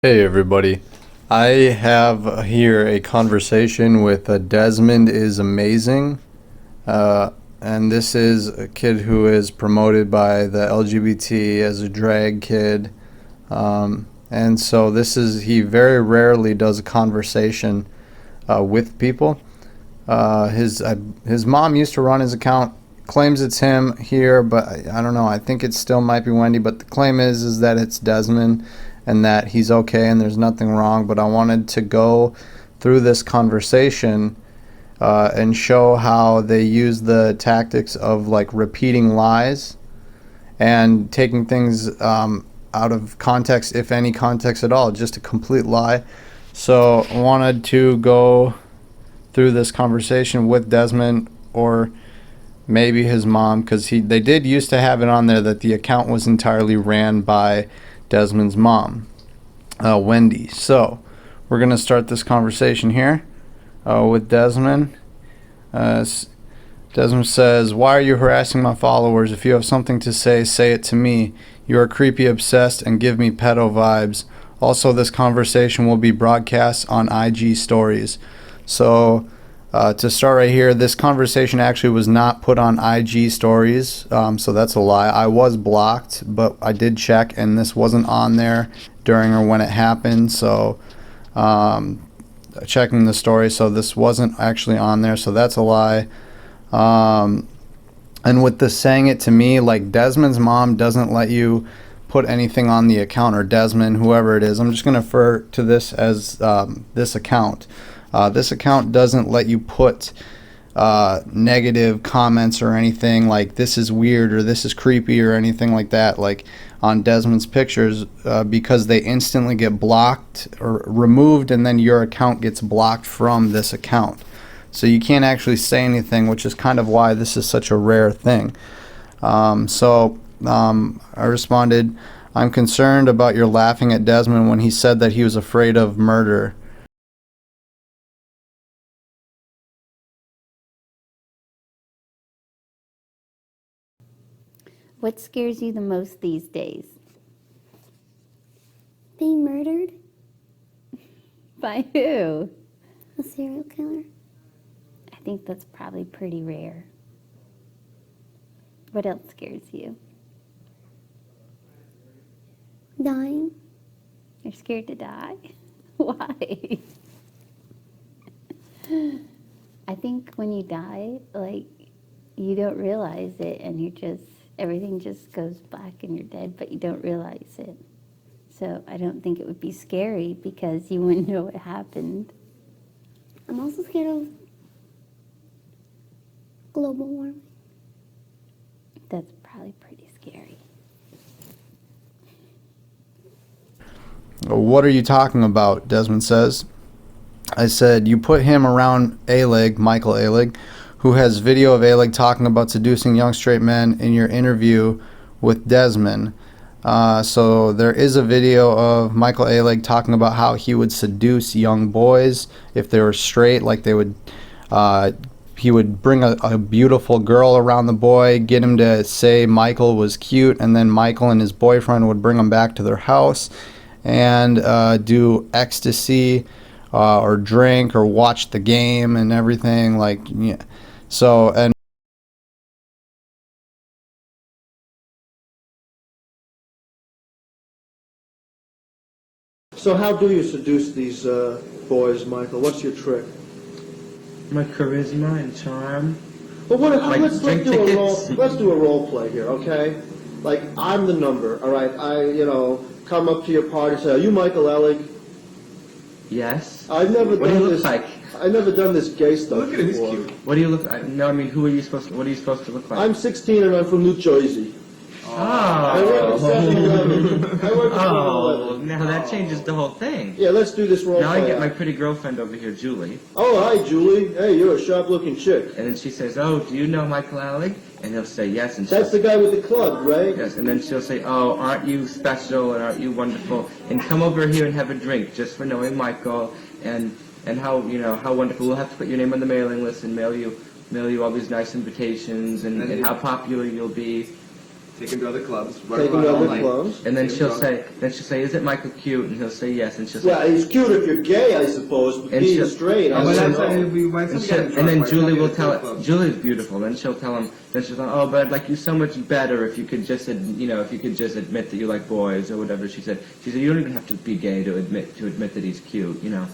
Hey everybody. I have here a conversation with Desmond is amazing. Uh, and this is a kid who is promoted by the LGBT as a drag kid. And so he very rarely does a conversation with people. His mom used to run his account, claims it's him here, but I don't know. I think it still might be Wendy, but the claim is that it's Desmond and that he's okay and there's nothing wrong. But I wanted to go through this conversation and show how they use the tactics of like repeating lies and taking things out of context, if any context at all, just a complete lie. So I wanted to go through this conversation with Desmond or maybe his mom, because they did used to have it on there that the account was entirely ran by Desmond's mom, Wendy. So we're gonna start this conversation here with Desmond. Desmond says, "Why are you harassing my followers? If you have something to say, say it to me. You are creepy, obsessed, and give me pedo vibes. Also, this conversation will be broadcast on IG stories." So to start right here, this conversation actually was not put on IG stories, so that's a lie. I was blocked, but I did check, and this wasn't on there during or when it happened. So checking the story, so this wasn't actually on there, so that's a lie. And with the saying it to me, like Desmond's mom doesn't let you put anything on the account, or Desmond, whoever it is. I'm just going to refer to this as this account. This account doesn't let you put negative comments or anything like this is weird or this is creepy or anything like that, like on Desmond's pictures, because they instantly get blocked or removed, and then your account gets blocked from this account. So you can't actually say anything, which is kind of why this is such a rare thing. I responded, "I'm concerned about your laughing at Desmond when he said that he was afraid of murder." What scares you the most these days? Being murdered? By who? A serial killer? I think that's probably pretty rare. What else scares you? Dying? You're scared to die? Why? I think when you die, like, you don't realize it, and everything just goes black and you're dead, but you don't realize it. So I don't think it would be scary because you wouldn't know what happened. I'm also scared of global warming. That's probably pretty scary. "What are you talking about?" Desmond says. I said, "You put him around Alig, Michael Alig, who has video of Alig talking about seducing young straight men in your interview with Desmond." So there is a video of Michael Alig talking about how he would seduce young boys if they were straight, like he would bring a beautiful girl around the boy, get him to say Michael was cute, and then Michael and his boyfriend would bring him back to their house and do ecstasy or drink or watch the game and everything. Like, yeah. So, and So how do you seduce these boys, Michael? What's your trick? My charisma and charm. Well, Like let's drink do a role. tickets. Let's do a role play here, okay? Like I'm the number, all right? Come up to your party, say, "Are you Michael Ellig?" Yes. I've never What do done you look this. like? I've never done this gay stuff Look at him, he's before. cute. What do you look like? No, I mean, who are you supposed to, what are you supposed to look like? I'm 16 and I'm from New Jersey. I work at Oh. 7-Eleven. I work at Oh, 7-Eleven. now that changes the whole thing. Yeah, let's do this role Now I play. get my pretty girlfriend over here, Julie, Oh, hi, Julie. Hey, you're a sharp-looking chick. and then she says, "Oh, do you know Michael Alec?" And he'll say yes, and That's the guy with the club, right? yes, and then she'll say, "Oh, aren't you special and aren't you wonderful? And come over here and have a drink just for knowing Michael and how how wonderful. We'll have to put your name on the mailing list and mail you all these nice invitations and how popular you'll be." Take him to other clubs. Run Take him around to all other night. clubs. And then Take him she'll drunk. say, "Is it Michael cute?" And he'll say yes, and she'll say, Well, he's cute if you're gay, I suppose, but And being she'll- straight, I Oh, but don't that's know. we might and, get him and then drunk, Julie might will get tell him to the it. club. Julie's beautiful. Then she'll tell him. Then she'll tell, "Oh, but I'd like you so much better if you could just, if you could just admit that you like boys or whatever." She said, "You don't even have to be gay to admit that he's cute, you know."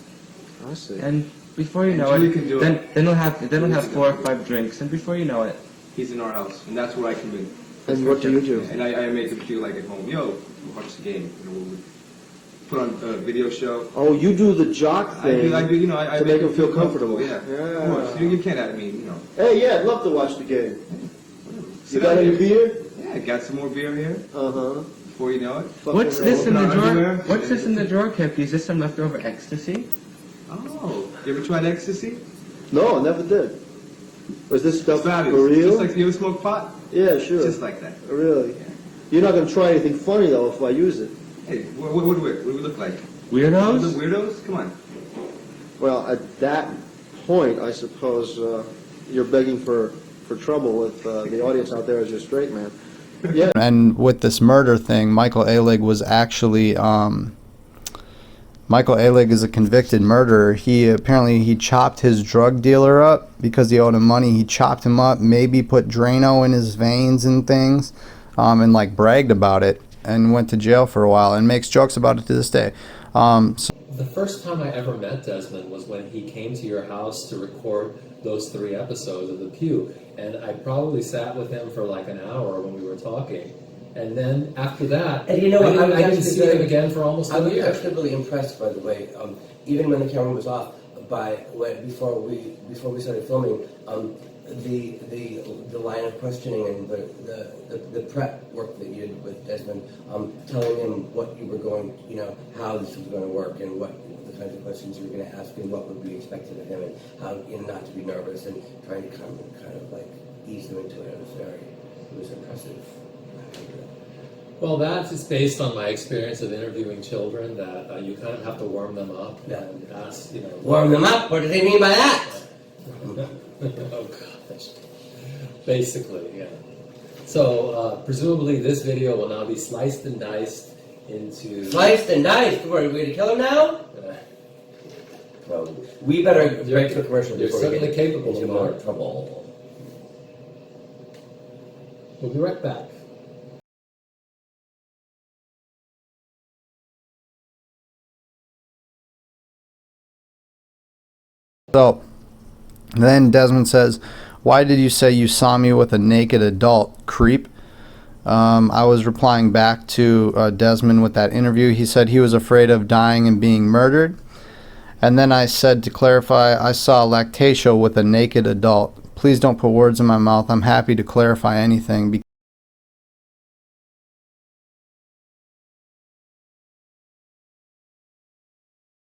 I see. And before you And know Julie it, can do then it. then he'll have Julie can 4 or do it. 5 drinks, and before you know it, He's in our house, and that's where I come in. And what do you do? And I make him feel like at home. Yo, we'll watch the game. You know, we'll put on a video show. Oh, you do the jock I thing do, you know, I to make him feel comfortable. Yeah. Yeah. Of course. You can't, I mean, you know. Hey, yeah, I'd love to watch the game. You Sit got down any here. beer? Yeah, got some more beer here Uh-huh. before you know it. what's this in the Open our drawer? underwear. What's this in the drawer, Kippy? Is this some leftover ecstasy? Oh, you ever tried ecstasy? No, I never did. Was this stuff It's fabulous. for real? Just like you ever smoke pot? Yeah, sure. Just like that. Really? You're not going to try anything funny, though, if I use it. Hey, what do we look like? Weirdos? The weirdos? Come on. Well, at that point, I suppose you're begging for trouble with the audience out there as you're straight man. Yeah. And with this murder thing, Michael Alig was actually Michael Alig is a convicted murderer. He apparently chopped his drug dealer up because he owed him money. He chopped him up, maybe put Drano in his veins and things, and like bragged about it and went to jail for a while and makes jokes about it to this day. The first time I ever met Desmond was when he came to your house to record those 3 episodes of The Pew. And I probably sat with him for like an hour when we were talking. And then after that, And you know what, I didn't see him again for almost I a was year. actually really impressed, by the way, even when the camera was off, before we started filming, the line of questioning and the prep work that you did with Desmond, telling him what you were going, you know, how this was going to work and what the kinds of questions you were going to ask and what would be expected of him and how, you know, not to be nervous and trying to kind of like ease them into it. It was impressive. Well, that is based on my experience of interviewing children, that you kind of have to warm them up and ask, you know. Warm them up? What do they mean by that? Oh gosh. Basically, yeah. So presumably this video will now be sliced and diced into. Sliced and diced? What, are we going to kill him now? Well, we better break the commercial You're before we certainly get capable into of more that. trouble. We'll be right back. So then Desmond says, "Why did you say you saw me with a naked adult, creep?" I was replying back to Desmond with that interview. He said he was afraid of dying and being murdered. And then I said, to clarify, I saw Lactatio with a naked adult. Please don't put words in my mouth. I'm happy to clarify anything.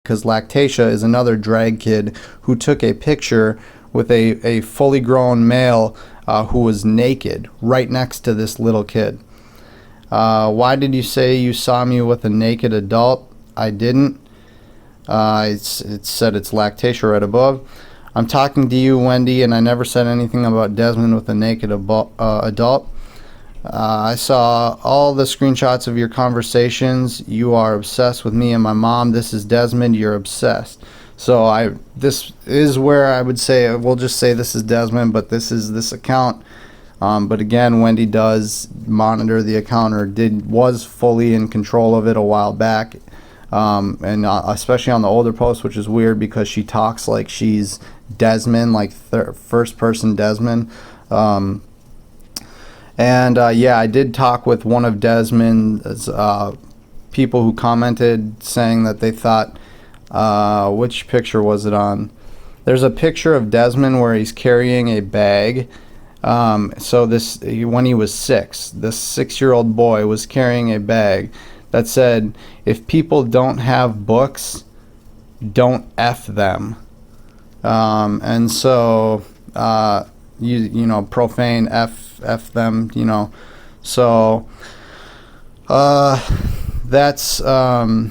Because Lactatia is another drag kid who took a picture with a fully grown male who was naked right next to this little kid. Why did you say you saw me with a naked adult? I didn't. It said it's Lactatia right above. I'm talking to you, Wendy, and I never said anything about Desmond with a naked adult. I saw all the screenshots of your conversations. You are obsessed with me and my mom. This is Desmond. You're obsessed. So this is where I would say, we'll just say this is Desmond, but this is this account. But again, Wendy does monitor the account, or was fully in control of it a while back. And especially on the older posts, which is weird because she talks like she's Desmond, like first person Desmond. Yeah, I did talk with one of Desmond's people who commented saying that they thought, which picture was it on? There's a picture of Desmond where he's carrying a bag. So when he was 6, this 6-year-old boy was carrying a bag that said, "If people don't have books, don't F them." And so, you know, profane, F them, you know. So, that's, I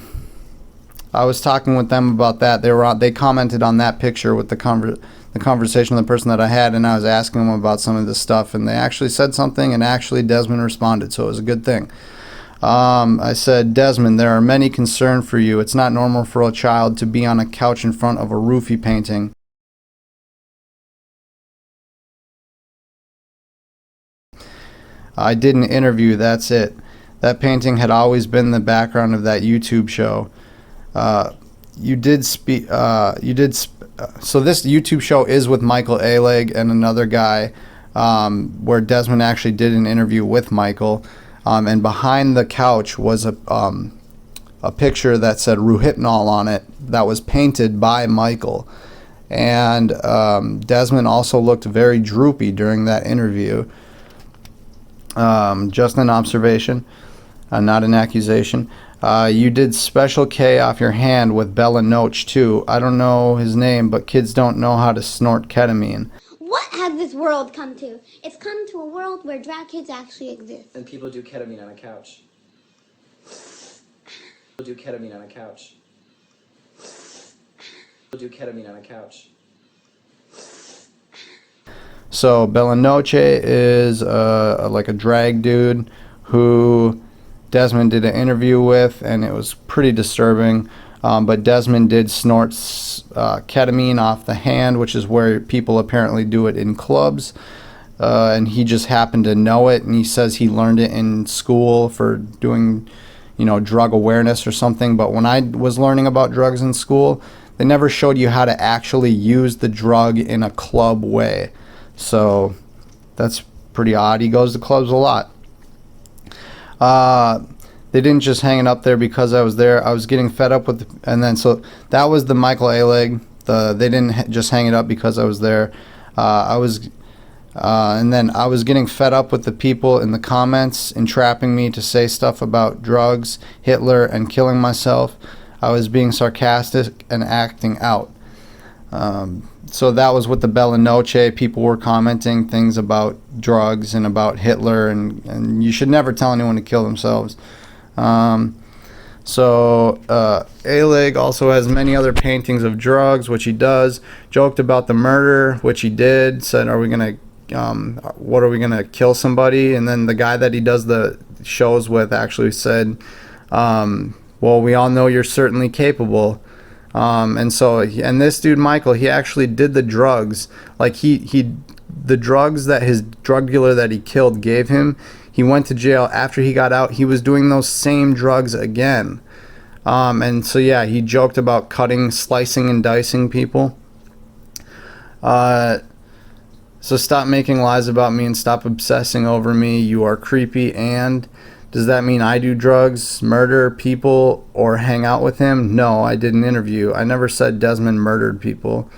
was talking with them about that. They commented on that picture with the conversation with the person that I had, and I was asking them about some of this stuff, and they actually said something, and actually Desmond responded, so it was a good thing. I said, Desmond, there are many concerns for you. It's not normal for a child to be on a couch in front of a roofie painting. I did an interview, that's it. That painting had always been the background of that YouTube show. So this YouTube show is with Michael Aleg and another guy, where Desmond actually did an interview with Michael. And behind the couch was a picture that said Rohypnol on it that was painted by Michael. And Desmond also looked very droopy during that interview. Just an observation, not an accusation. You did Special K off your hand with Bella Noach too. I don't know his name, but kids don't know how to snort ketamine. What has this world come to? It's come to a world where drag kids actually exist. And people do ketamine on a couch. People do ketamine on a couch. People do ketamine on a couch. So Bella Noche is like a drag dude who Desmond did an interview with, and it was pretty disturbing. But Desmond did snort ketamine off the hand, which is where people apparently do it in clubs. And he just happened to know it, and he says he learned it in school for doing, drug awareness or something. But when I was learning about drugs in school, they never showed you how to actually use the drug in a club way. So that's pretty odd. He goes to clubs a lot. They didn't just hang it up there because I was there. I was getting fed up with, so that was the Michael A-leg. They didn't just hang it up because I was there. And then I was getting fed up with the people in the comments entrapping me to say stuff about drugs, Hitler, and killing myself. I was being sarcastic and acting out. So that was with the Bella Noche. People were commenting things about drugs and about Hitler, and you should never tell anyone to kill themselves. A-leg also has many other paintings of drugs, which he does. Joked about the murder, which he did. Said, what are we gonna kill somebody? And then the guy that he does the shows with actually said, well, we all know you're certainly capable. And this dude Michael, he actually did the drugs. Like the drugs that his drug dealer that he killed gave him, he went to jail. After he got out, he was doing those same drugs again. He joked about slicing and dicing people. So stop making lies about me and stop obsessing over me. You are creepy. And does that mean I do drugs, murder people, or hang out with him? No, I did an interview. I never said Desmond murdered people.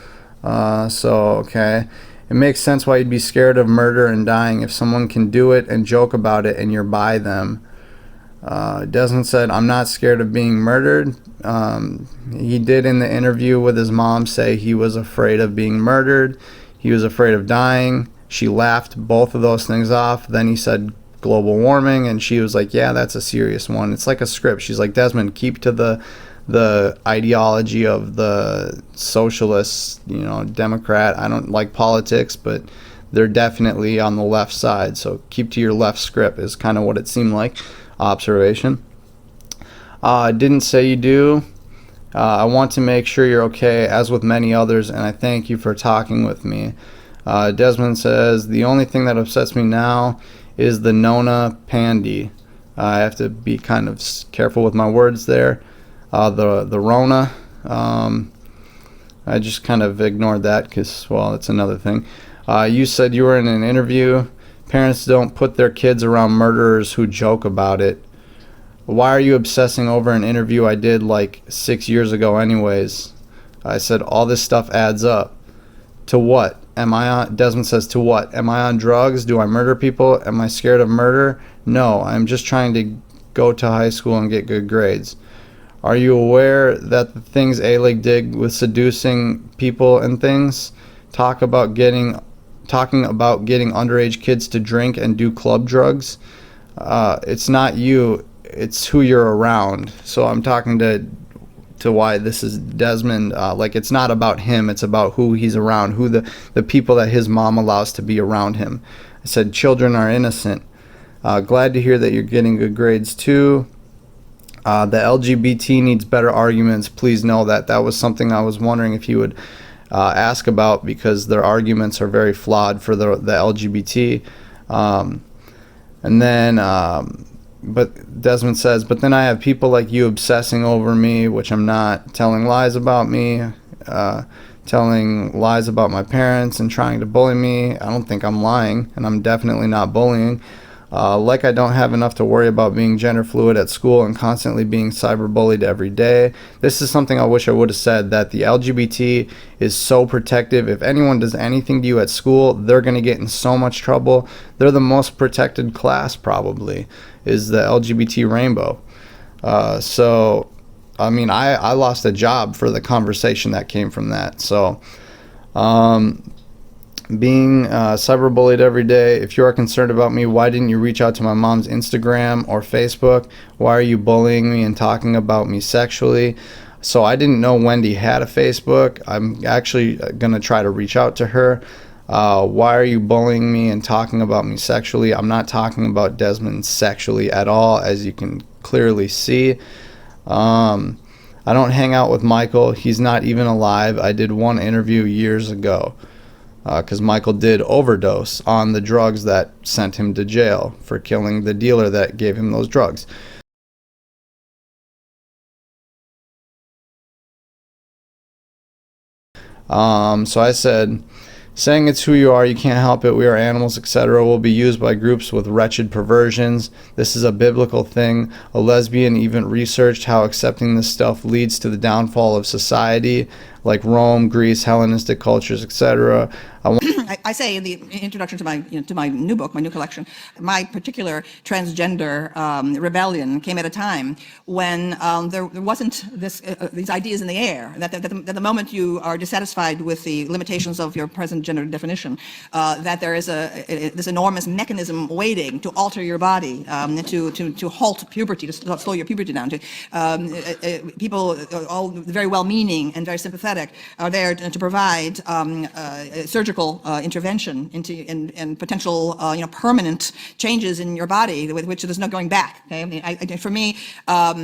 Okay. It makes sense why you'd be scared of murder and dying if someone can do it and joke about it and you're by them. Desmond said, I'm not scared of being murdered. He did in the interview with his mom say he was afraid of being murdered. He was afraid of dying. She laughed both of those things off. Then he said global warming, and she was like, yeah, that's a serious one. It's like a script. She's like, Desmond, keep to the ideology of the socialists, Democrat. I don't like politics, but they're definitely on the left side, so keep to your left script is kind of what it seemed like. Observation. Didn't say you do. I want to make sure you're okay, as with many others, and I thank you for talking with me. Desmond says, the only thing that upsets me now is the Nona Pandy. I have to be kind of careful with my words there. The Rona. I just kind of ignored that because, well, it's another thing. You said you were in an interview. Parents don't put their kids around murderers who joke about it. Why are you obsessing over an interview I did like 6 years ago anyways? I said, all this stuff adds up. To what? Desmond says, to what? Am I on drugs? Do I murder people? Am I scared of murder? No, I'm just trying to go to high school and get good grades. Are you aware that the things A-Leg did with seducing people and things? Talking about getting underage kids to drink and do club drugs? It's not you, it's who you're around. So I'm talking to to why this is Desmond. Like, it's not about him, it's about who he's around, who the people that his mom allows to be around him. I said, children are innocent. Glad to hear that you're getting good grades too. The LGBT needs better arguments. Please know that. That was something I was wondering if you would ask about, because their arguments are very flawed for the LGBT. And then, but Desmond says, but then I have people like you obsessing over me, which I'm not, telling lies about me, telling lies about my parents and trying to bully me. I don't think I'm lying, and I'm definitely not bullying. Like I don't have enough to worry about being gender fluid at school and constantly being cyberbullied every day. This is something I wish I would have said, that the LGBT is so protective. If anyone does anything to you at school, they're going to get in so much trouble. They're the most protected class, probably, is the LGBT rainbow. So, I mean, I lost a job for the conversation that came from that. So, being cyberbullied every day. If you are concerned about me, why didn't you reach out to my mom's Instagram or Facebook? Why are you bullying me and talking about me sexually? So I didn't know Wendy had a Facebook. I'm actually going to try to reach out to her. Why are you bullying me and talking about me sexually? I'm not talking about Desmond sexually at all, as you can clearly see. I don't hang out with Michael. He's not even alive. I did one interview years ago, because Michael did overdose on the drugs that sent him to jail for killing the dealer that gave him those drugs. So I said, saying it's who you are, you can't help it, we are animals, etc., will be used by groups with wretched perversions. This is a biblical thing. A lesbian even researched how accepting this stuff leads to the downfall of society, like Rome, Greece, Hellenistic cultures, etc. I say in the introduction to my new book, my new collection, my particular transgender rebellion came at a time when there wasn't these ideas in the air, that the moment you are dissatisfied with the limitations of your present gender definition, that there is this enormous mechanism waiting to alter your body, to halt puberty, to slow your puberty down. People, all very well-meaning and very sympathetic, are there to provide surgical intervention into potential permanent changes in your body with which there's no going back. Okay? I mean, for me, a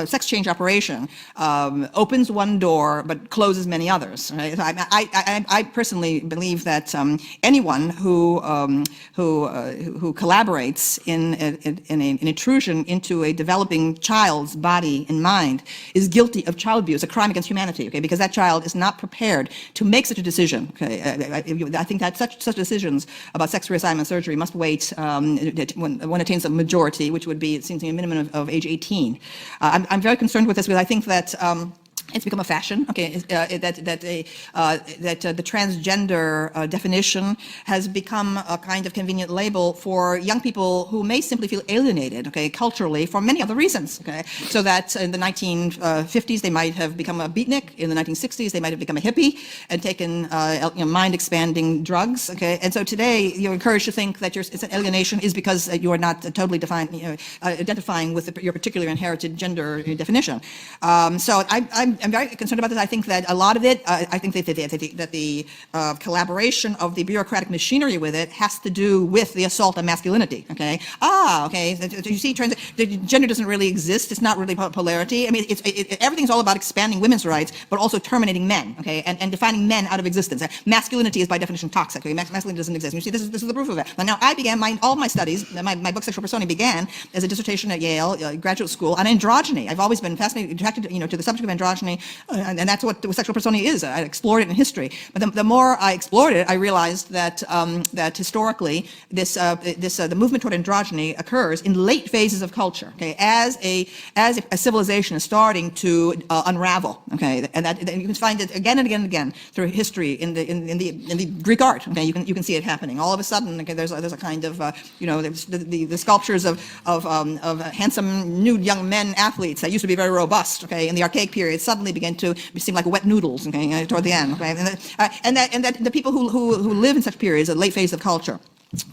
sex change operation opens one door but closes many others. Right? So I personally believe that anyone who collaborates in an intrusion into a developing child's body and mind is guilty of child abuse, a crime against humanity. Okay, because that child is not prepared to make such a decision. Okay, I think that such decisions about sex reassignment surgery must wait when it attains a majority, which would be, it seems to me, a minimum of age 18. I'm very concerned with this because I think that it's become a fashion, okay, that the transgender definition has become a kind of convenient label for young people who may simply feel alienated, okay, culturally for many other reasons, okay. So that in the 1950s they might have become a beatnik, in the 1960s they might have become a hippie and taken mind-expanding drugs, okay. And so today you're encouraged to think that it's an alienation is because you are not totally identifying with your particular inherited gender definition. So I'm very concerned about this. I think that a lot of it, I think that the collaboration of the bureaucratic machinery with it has to do with the assault on masculinity, okay? Okay, you see, gender doesn't really exist. It's not really polarity. I mean, everything's all about expanding women's rights, but also terminating men, okay, and defining men out of existence. Masculinity is by definition toxic, okay? Masculinity doesn't exist. And you see, this is the proof of it. Now, I began all my studies, my book, Sexual Persona, began as a dissertation at Yale graduate school on androgyny. I've always been fascinated, attracted to the subject of androgyny, and that's what the sexual persona is. I explored it in history, but the more I explored it, I realized that that historically, the movement toward androgyny occurs in late phases of culture. Okay, as a civilization is starting to unravel. Okay, and you can find it again and again and again through history in the Greek art. Okay, you can see it happening. All of a sudden, okay, there's a kind of the sculptures of handsome nude young men athletes that used to be very robust. Okay, in the archaic period, suddenly began to seem like wet noodles, okay, toward the end. Okay? And that the people who live in such periods, a late phase of culture,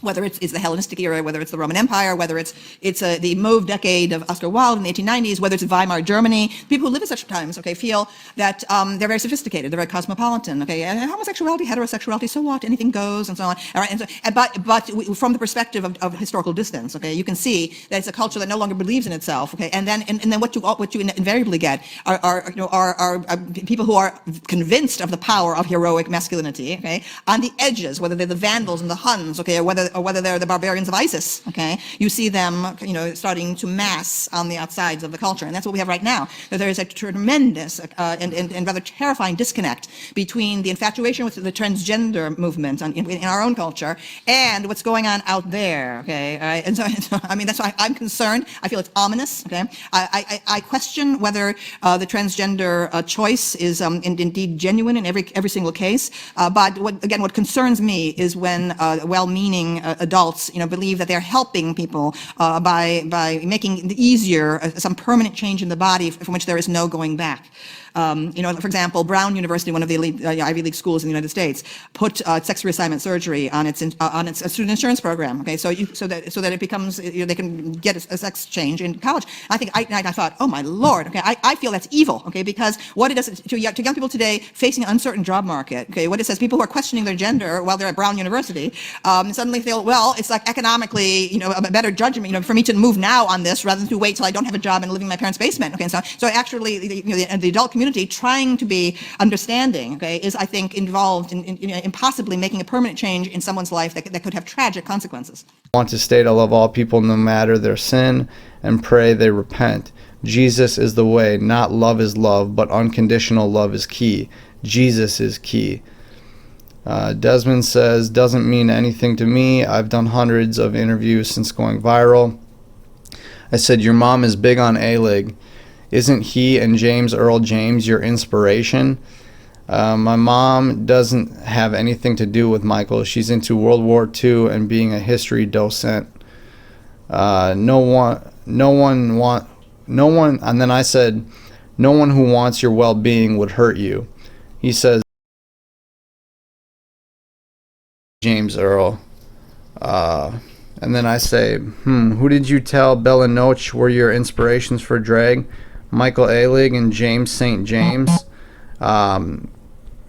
whether it's the Hellenistic era, whether it's the Roman Empire, whether it's the mauve decade of Oscar Wilde in the 1890s, whether it's Weimar Germany. People who live at such times, okay, feel that they're very sophisticated, they're very cosmopolitan, okay, and homosexuality, heterosexuality, so what, anything goes, and so on. All right, but from the perspective of historical distance, okay, you can see that it's a culture that no longer believes in itself, okay, and then what you invariably get are people who are convinced of the power of heroic masculinity, okay, on the edges, whether they're the Vandals and the Huns, okay, or whether they're the barbarians of ISIS, okay, you see them, starting to mass on the outsides of the culture, and that's what we have right now. That there is a tremendous and rather terrifying disconnect between the infatuation with the transgender movement in our own culture and what's going on out there, okay, and so I mean that's why I'm concerned. I feel it's ominous, okay. I question whether the transgender choice is indeed genuine in every single case, but what concerns me is when well-meaning adults, believe that they're helping people by making it easier some permanent change in the body from which there is no going back. For example, Brown University, one of the elite Ivy League schools in the United States, put sex reassignment surgery on its student insurance program. Okay, so that it becomes they can get a sex change in college. I thought, oh my Lord, okay, I feel that's evil. Okay, because what it does to young people today facing an uncertain job market. Okay, what it says, people who are questioning their gender while they're at Brown University suddenly feel, well, it's like economically, a better judgment, for me to move now on this rather than to wait till I don't have a job and living in my parents' basement. Okay, so actually, the adult community trying to be understanding, okay, is, I think, involved in possibly making a permanent change in someone's life that could have tragic consequences. I want to state I love all people no matter their sin and pray they repent. Jesus is the way, not love is love, but unconditional love is key. Jesus is key. Desmond says, doesn't mean anything to me. I've done hundreds of interviews since going viral. I said, your mom is big on A-Lig. Isn't he and James Earl James your inspiration? My mom doesn't have anything to do with Michael. She's into World War II and being a history docent. No one, and then I said, no one who wants your well-being would hurt you. He says, James Earl. And then I say, who did you tell Bella Noche were your inspirations for drag? Michael A-Lig and James St. James.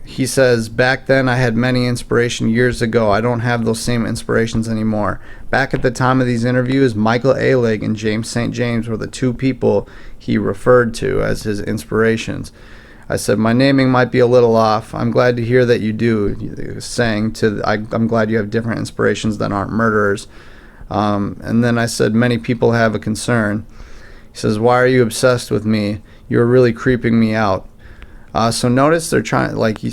He says, back then I had many inspiration years ago. I don't have those same inspirations anymore. Back at the time of these interviews, Michael A-Lig and James St. James were the two people he referred to as his inspirations. I said, my naming might be a little off. I'm glad to hear that you do, saying I'm glad you have different inspirations that aren't murderers. And then I said, many people have a concern. He says, why are you obsessed with me? You're really creeping me out. So notice he's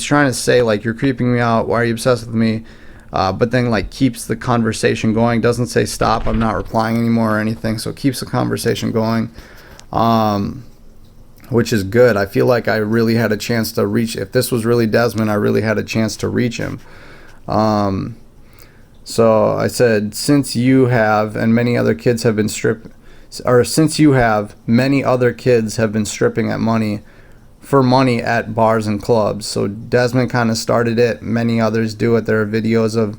trying to say, you're creeping me out. Why are you obsessed with me? But then, keeps the conversation going. Doesn't say stop, I'm not replying anymore or anything. So keeps the conversation going, which is good. I feel like I really had a chance to reach. If this was really Desmond, I really had a chance to reach him. So I said, since you have and many other kids have been stripping for money at bars and clubs. So Desmond kind of started it. Many others do it. There are videos of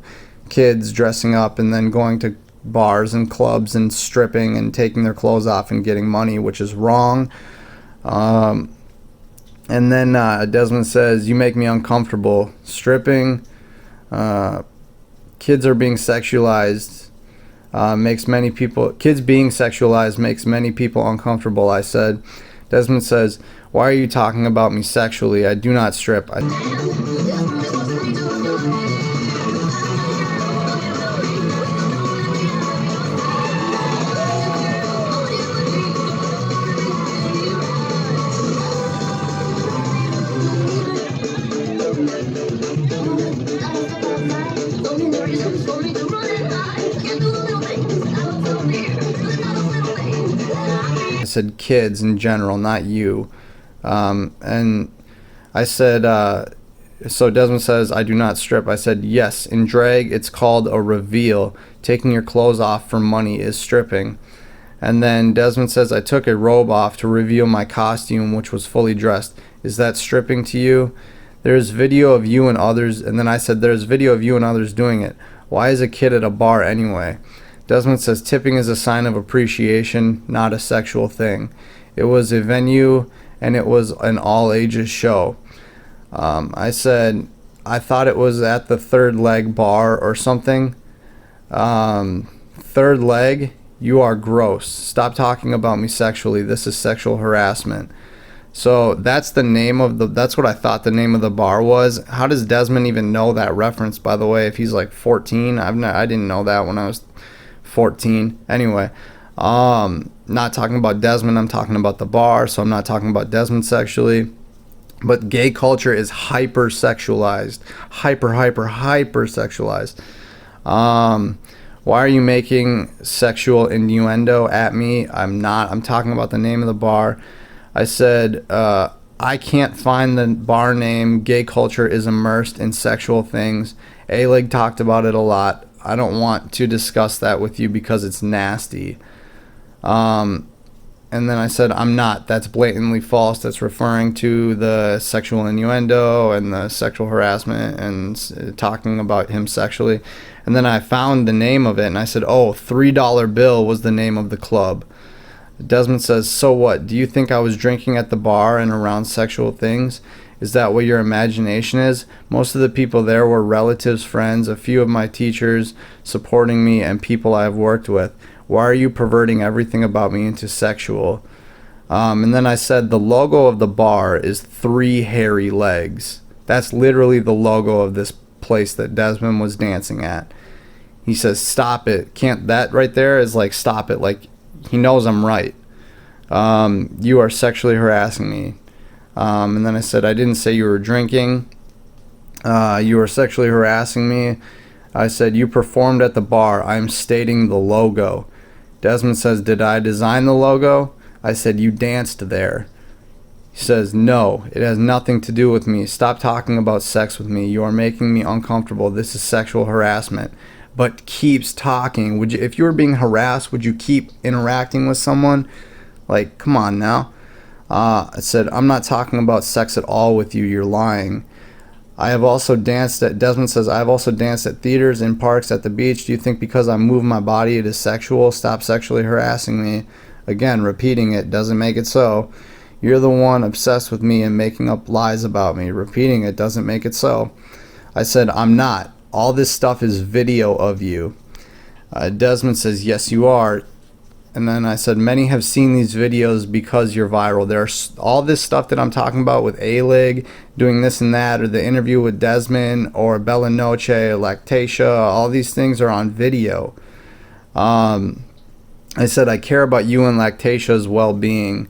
kids dressing up and then going to bars and clubs and stripping and taking their clothes off and getting money, which is wrong. And then Desmond says, you make me uncomfortable. Stripping, kids are being sexualized. Kids being sexualized makes many people uncomfortable, I said. Desmond says, why are you talking about me sexually? I do not strip. I said kids in general, not you. And I said, so Desmond says, I do not strip. I said, yes, in drag, it's called a reveal. Taking your clothes off for money is stripping. And then Desmond says, I took a robe off to reveal my costume, which was fully dressed. Is that stripping to you? There's video of you and others. And then I said, there's video of you and others doing it. Why is a kid at a bar anyway? Desmond says tipping is a sign of appreciation, not a sexual thing. It was a venue and it was an all ages show. I said, I thought it was at the Third Leg bar or something. Third Leg, you are gross. Stop talking about me sexually. This is sexual harassment. So that's the name of that's what I thought the name of the bar was. How does Desmond even know that reference, by the way, if he's like 14? I didn't know that when I was 14. Anyway, not talking about Desmond, I'm talking about the bar, so I'm not talking about Desmond sexually. But gay culture is hyper-sexualized. Hyper sexualized. Why are you making sexual innuendo at me? I'm not. I'm talking about the name of the bar. I said, I can't find the bar name. Gay culture is immersed in sexual things. A-Leg talked about it a lot. I don't want to discuss that with you because it's nasty. And then I said, I'm not. That's blatantly false. That's referring to the sexual innuendo and the sexual harassment and talking about him sexually. And then I found the name of it, and I said, oh, $3 Bill was the name of the club. Desmond says, so what? Do you think I was drinking at the bar and around sexual things? Is that what your imagination is? Most of the people there were relatives, friends, a few of my teachers supporting me, and people I have worked with. Why are you perverting everything about me into sexual? And then I said the logo of the bar is 3 hairy legs. That's literally the logo of this place that Desmond was dancing at. He says, stop it. Can't that right there is like, stop it. Like, he knows I'm right. You are sexually harassing me. And then I said, I didn't say you were drinking. You were sexually harassing me. I said, you performed at the bar. I'm stating the logo. Desmond says, did I design the logo? I said, you danced there. He says, no, it has nothing to do with me. Stop talking about sex with me. You are making me uncomfortable. This is sexual harassment. But keeps talking. Would you, if you were being harassed, would you keep interacting with someone? Like, come on now. I said, I'm not talking about sex at all with you. You're lying. I have also danced at, Desmond says, I have also danced at theaters, in parks, at the beach. Do you think because I move my body it is sexual? Stop sexually harassing me. Again, repeating it doesn't make it so. You're the one obsessed with me and making up lies about me. Repeating it doesn't make it so. I said, I'm not. All this stuff is video of you. Desmond says, yes, you are. And then I said, many have seen these videos because you're viral. There's all this stuff that I'm talking about with A-Lig, doing this and that, or the interview with Desmond, or Bella Noche, or Lactatia, all these things are on video. I said, I care about you and Lactatia's well-being.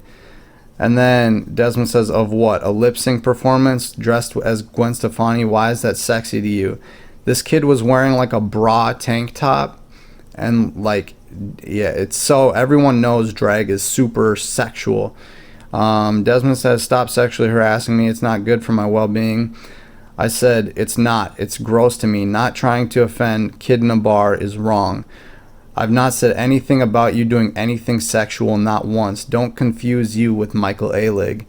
And then Desmond says, of what? A lip sync performance dressed as Gwen Stefani? Why is that sexy to you? This kid was wearing like a bra tank top, and like, yeah, it's so everyone knows drag is super sexual. Desmond says, stop sexually harassing me. It's not good for my well-being. I said, it's not. It's gross to me. Not trying to offend. Kid in a bar is wrong. I've not said anything about you doing anything sexual, not once. Don't confuse you with Michael A-Lig.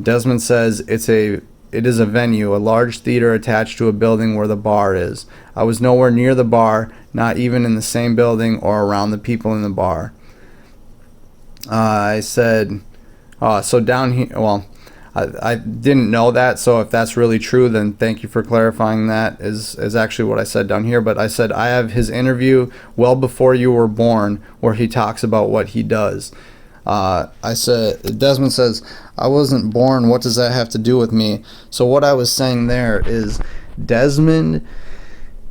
Desmond says, it is a venue, a large theater attached to a building where the bar is. I was nowhere near the bar, not even in the same building or around the people in the bar. I said, so down here, well, I didn't know that, so if that's really true, then thank you for clarifying that, is actually what I said down here. But I said, I have his interview well before you were born where he talks about what he does. I said, Desmond says, I wasn't born. What does that have to do with me? So what I was saying there is Desmond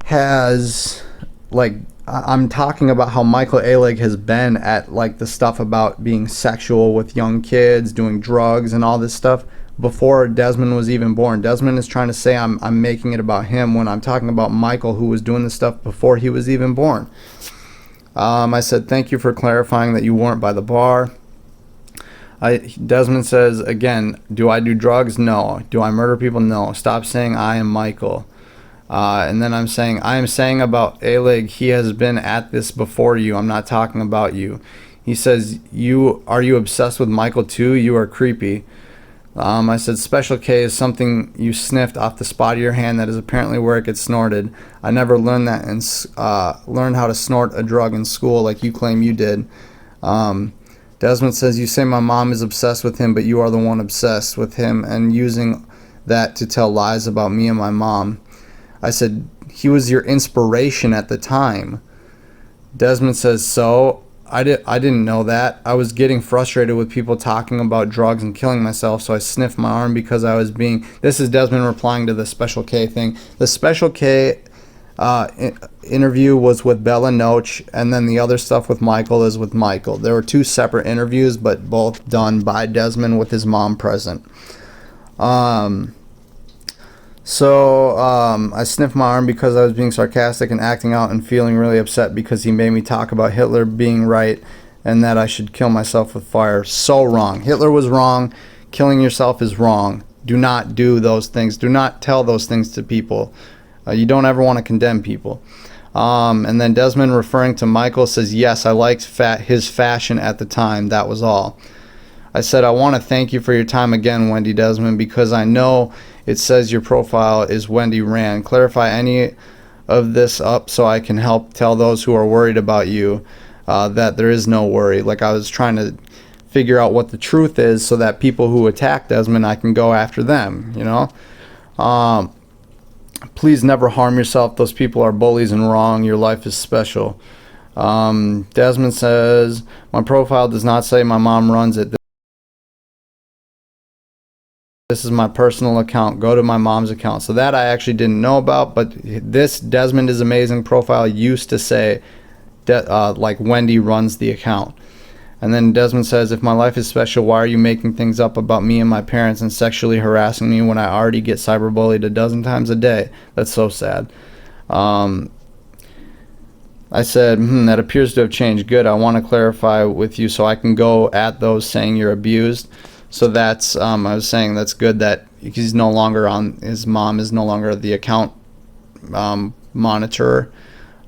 has, like, I'm talking about how Michael A-Lig has been at, like, the stuff about being sexual with young kids, doing drugs and all this stuff before Desmond was even born. Desmond is trying to say I'm making it about him when I'm talking about Michael, who was doing this stuff before he was even born. I said, thank you for clarifying that you weren't by the bar. Desmond says, again, do I do drugs? No. Do I murder people? No. Stop saying I am Michael. And then I'm saying, I am saying about A-Lig, he has been at this before you. I'm not talking about you. He says, are you obsessed with Michael too? You are creepy. I said, Special K is something you sniffed off the spot of your hand that is apparently where it gets snorted. I never learned that and learned how to snort a drug in school like you claim you did. Desmond says, you say my mom is obsessed with him, but you are the one obsessed with him and using that to tell lies about me and my mom. I said, he was your inspiration at the time. Desmond says, so? I didn't know that. I was getting frustrated with people talking about drugs and killing myself, so I sniffed my arm because I was being... This is Desmond replying to the Special K thing. The Special K interview was with Bella Noche, and then the other stuff with Michael is with Michael. There were two separate interviews, but both done by Desmond with his mom present. I sniffed my arm because I was being sarcastic and acting out and feeling really upset because he made me talk about Hitler being right and that I should kill myself with fire. So wrong. Hitler was wrong. Killing yourself is wrong. Do not do those things. Do not tell those things to people. You don't ever want to condemn people. And then Desmond, referring to Michael, says, yes, I liked his fashion at the time. That was all. I said, I want to thank you for your time again, Wendy Desmond, because I know it says your profile is Wendy Rand. Clarify any of this up so I can help tell those who are worried about you that there is no worry. Like, I was trying to figure out what the truth is so that people who attack Desmond, I can go after them, you know? Please never harm yourself. Those people are bullies and wrong. Your life is special. Desmond says, my profile does not say my mom runs it. This is my personal account. Go to my mom's account. So that I actually didn't know about, but this Desmond is Amazing profile used to say like Wendy runs the account. And then Desmond says, if my life is special, why are you making things up about me and my parents and sexually harassing me when I already get cyberbullied a dozen times a day? That's so sad. I said, that appears to have changed. Good. I want to clarify with you so I can go at those saying you're abused. So that's, I was saying that's good that he's no longer on, his mom is no longer the account monitor.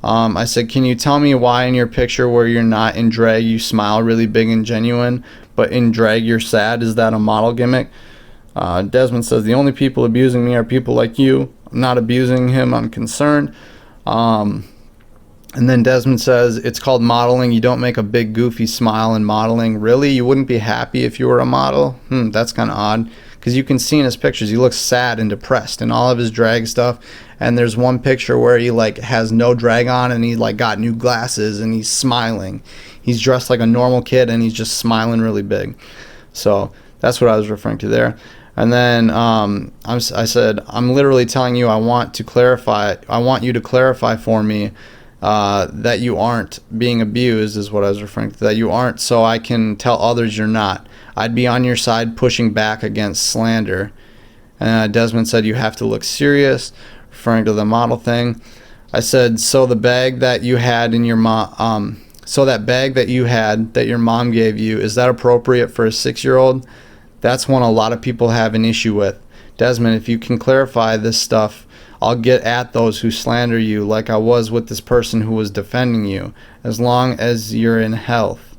I said, can you tell me why in your picture where you're not in drag you smile really big and genuine, but in drag you're sad? Is that a model gimmick? Desmond says, the only people abusing me are people like you. I'm not abusing him, I'm concerned. And then Desmond says, it's called modeling. You don't make a big goofy smile in modeling. Really? You wouldn't be happy if you were a model? That's kind of odd. Because you can see in his pictures, he looks sad and depressed in all of his drag stuff. And there's one picture where he like has no drag on and he like got new glasses and he's smiling. He's dressed like a normal kid and he's just smiling really big. So that's what I was referring to there. And then I said, I'm literally telling you I want you to clarify for me that you aren't being abused is what I was referring to, that you aren't, so I can tell others you're not. I'd be on your side pushing back against slander. Desmond said, you have to look serious, referring to the model thing. I said, so the bag that you had in your so that bag that you had that your mom gave you, is that appropriate for a 6-year-old? That's one a lot of people have an issue with. Desmond, if you can clarify this stuff, I'll get at those who slander you like I was with this person who was defending you, as long as you're in health.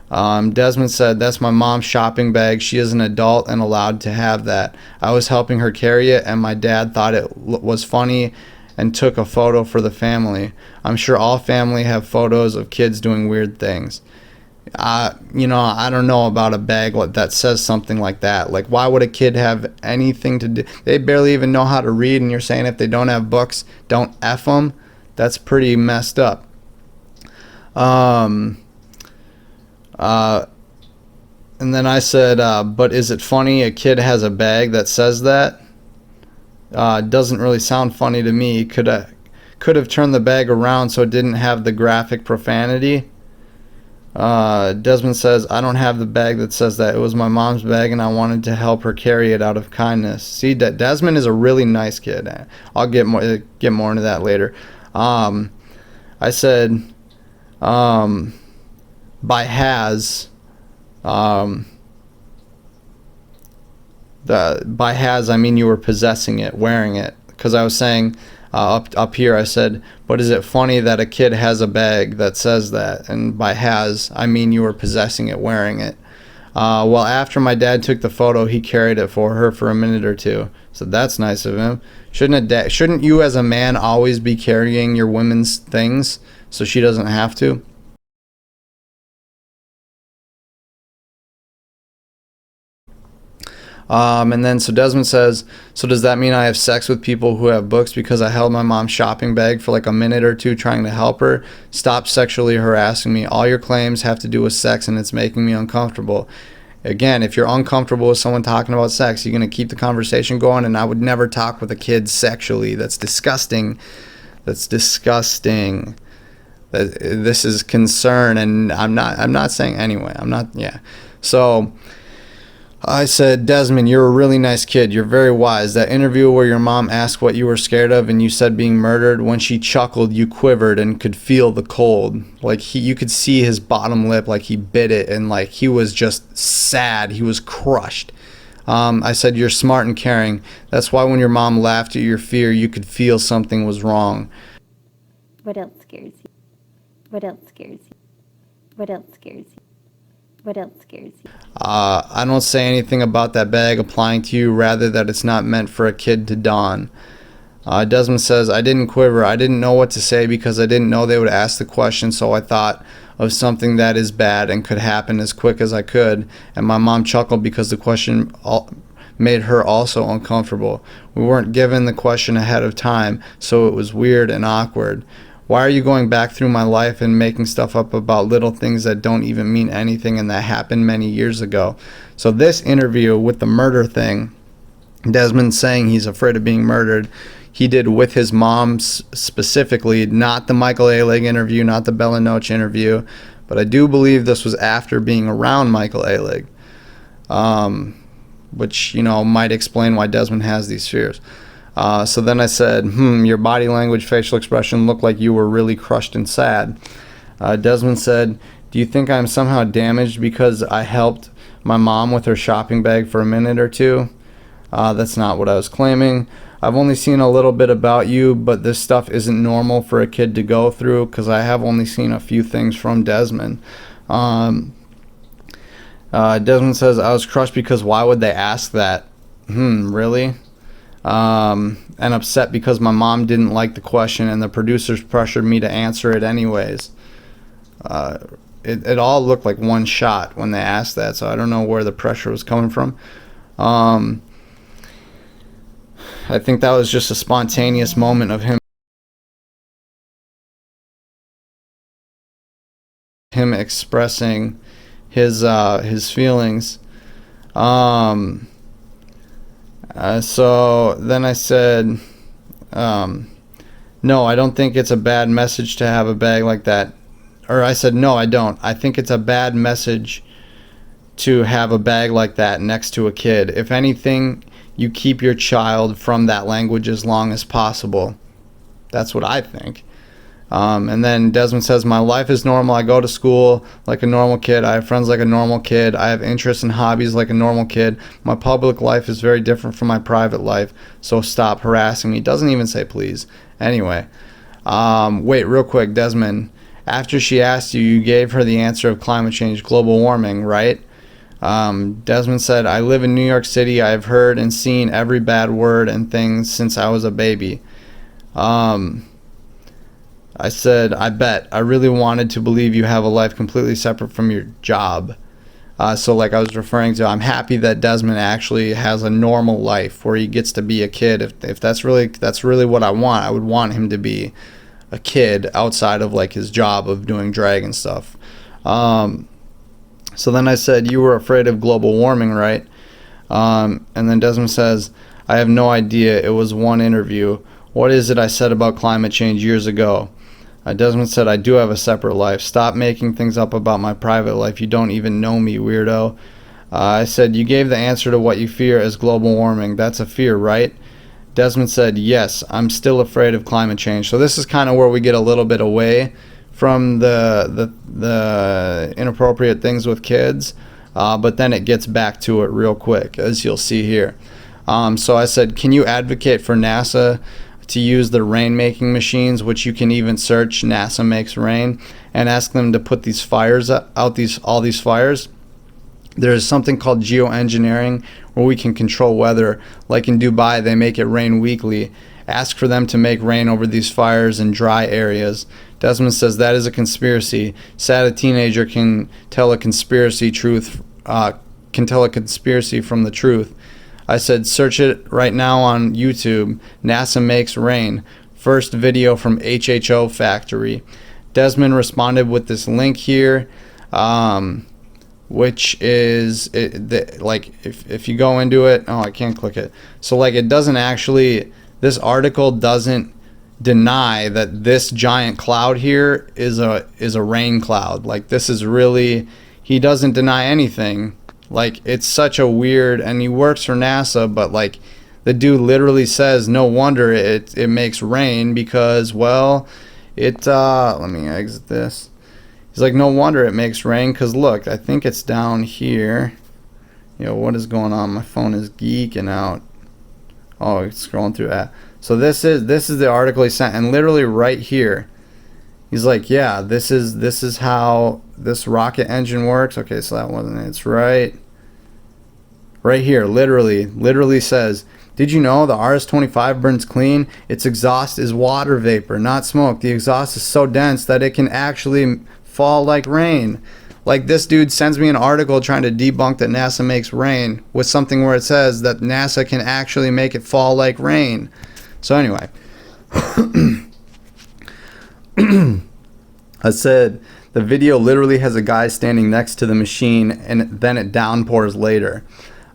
Desmond said, that's my mom's shopping bag. She is an adult and allowed to have that. I was helping her carry it and my dad thought it was funny and took a photo for the family. I'm sure all family have photos of kids doing weird things. I don't know about a bag that says something like that. Like, why would a kid have anything to do? They barely even know how to read, and you're saying if they don't have books, don't F them? That's pretty messed up. And then I said, but is it funny a kid has a bag that says that? Doesn't really sound funny to me. Could have turned the bag around so it didn't have the graphic profanity. Desmond says, I don't have the bag that says that. It was my mom's bag and I wanted to help her carry it out of kindness. See, Desmond is a really nice kid. I'll get more into that later. I said, by has, by has I mean you were possessing it, wearing it. Because I was saying up here, I said, but is it funny that a kid has a bag that says that? And by has, I mean you were possessing it, wearing it. Well, after my dad took the photo, he carried it for her for a minute or two. So that's nice of him. Shouldn't you as a man always be carrying your women's things so she doesn't have to? And then so Desmond says, so does that mean I have sex with people who have books because I held my mom's shopping bag for like a minute or two trying to help her? Stop sexually harassing me. All your claims have to do with sex and it's making me uncomfortable. Again, if you're uncomfortable with someone talking about sex, you're going to keep the conversation going, and I would never talk with a kid sexually. That's disgusting. That's disgusting. This is concern, and I'm not saying anyway. Yeah. So I said, Desmond, you're a really nice kid. You're very wise. That interview where your mom asked what you were scared of and you said being murdered, when she chuckled, you quivered and could feel the cold. Like you could see his bottom lip, like he bit it, and like he was just sad. He was crushed. I said, you're smart and caring. That's why when your mom laughed at your fear, you could feel something was wrong. What else scares you? What else scares you? What else scares you? What else scares you? I don't say anything about that bag applying to you, rather that it's not meant for a kid to don. Desmond says, I didn't quiver. I didn't know what to say because I didn't know they would ask the question, so I thought of something that is bad and could happen as quick as I could. And my mom chuckled because the question made her also uncomfortable. We weren't given the question ahead of time, so it was weird and awkward. Why are you going back through my life and making stuff up about little things that don't even mean anything and that happened many years ago? So this interview with the murder thing, Desmond saying he's afraid of being murdered, he did with his mom specifically, not the Michael Alig interview, not the Bella Noche interview, but I do believe this was after being around Michael Alig, which, you know, might explain why Desmond has these fears. So then I said, your body language, facial expression looked like you were really crushed and sad. Desmond said, do you think I'm somehow damaged because I helped my mom with her shopping bag for a minute or two? That's not what I was claiming. I've only seen a little bit about you, but this stuff isn't normal for a kid to go through because I have only seen a few things from Desmond. Desmond says, I was crushed because why would they ask that? Really? And upset because my mom didn't like the question and the producers pressured me to answer it anyways. It all looked like one shot when they asked that, so I don't know where the pressure was coming from. I think that was just a spontaneous moment of him expressing his feelings. So then I said, no, I don't think it's a bad message to have a bag like that. Or I said, no, I don't. I think it's a bad message to have a bag like that next to a kid. If anything, you keep your child from that language as long as possible. That's what I think. And then Desmond says, my life is normal. I go to school like a normal kid. I have friends like a normal kid. I have interests and hobbies like a normal kid. My public life is very different from my private life, so stop harassing me. Doesn't even say please. Anyway, wait, real quick, Desmond. After she asked you, you gave her the answer of climate change, global warming, right? Desmond said, I live in New York City. I have heard and seen every bad word and thing since I was a baby. I said, I bet. I really wanted to believe you have a life completely separate from your job. So like I was referring to, I'm happy that Desmond actually has a normal life where he gets to be a kid. If that's really what I want, I would want him to be a kid outside of like his job of doing drag and stuff. So then I said, you were afraid of global warming, right? And then Desmond says, I have no idea. It was one interview. What is it I said about climate change years ago? Desmond said, I do have a separate life. Stop making things up about my private life. You don't even know me, weirdo. I said, you gave the answer to what you fear as global warming. That's a fear, right? Desmond said, yes, I'm still afraid of climate change. So this is kind of where we get a little bit away from the inappropriate things with kids, but then it gets back to it real quick, as you'll see here. So I said, can you advocate for NASA to use the rain-making machines, which you can even search NASA makes rain, and ask them to put these fires out, all these fires? There's something called geoengineering where we can control weather. Like in Dubai, they make it rain weekly. Ask for them to make rain over these fires in dry areas. Desmond says that is a conspiracy. Sad a teenager can tell a conspiracy from the truth. I said, search it right now on YouTube. NASA makes rain. First video from HHO factory. Desmond responded with this link here, which is like if you go into it, oh, I can't click it. So like it doesn't actually, this article doesn't deny that this giant cloud here is a rain cloud. Like this is really, he doesn't deny anything. Like it's such a weird, and he works for NASA, but like the dude literally says no wonder it makes rain because, well, let me exit this. He's like, no wonder it makes rain because look, I think it's down here. What is going on? My phone is geeking out. Oh, it's scrolling through that. So this is the article he sent, and literally right here, he's like, yeah, this is how this rocket engine works. Okay, so that wasn't it. It's right here, literally says, did you know the RS-25 burns clean? Its exhaust is water vapor, not smoke. The exhaust is so dense that it can actually fall like rain. Like this dude sends me an article trying to debunk that NASA makes rain with something where it says that NASA can actually make it fall like rain. So anyway, I said the video literally has a guy standing next to the machine and then it downpours later.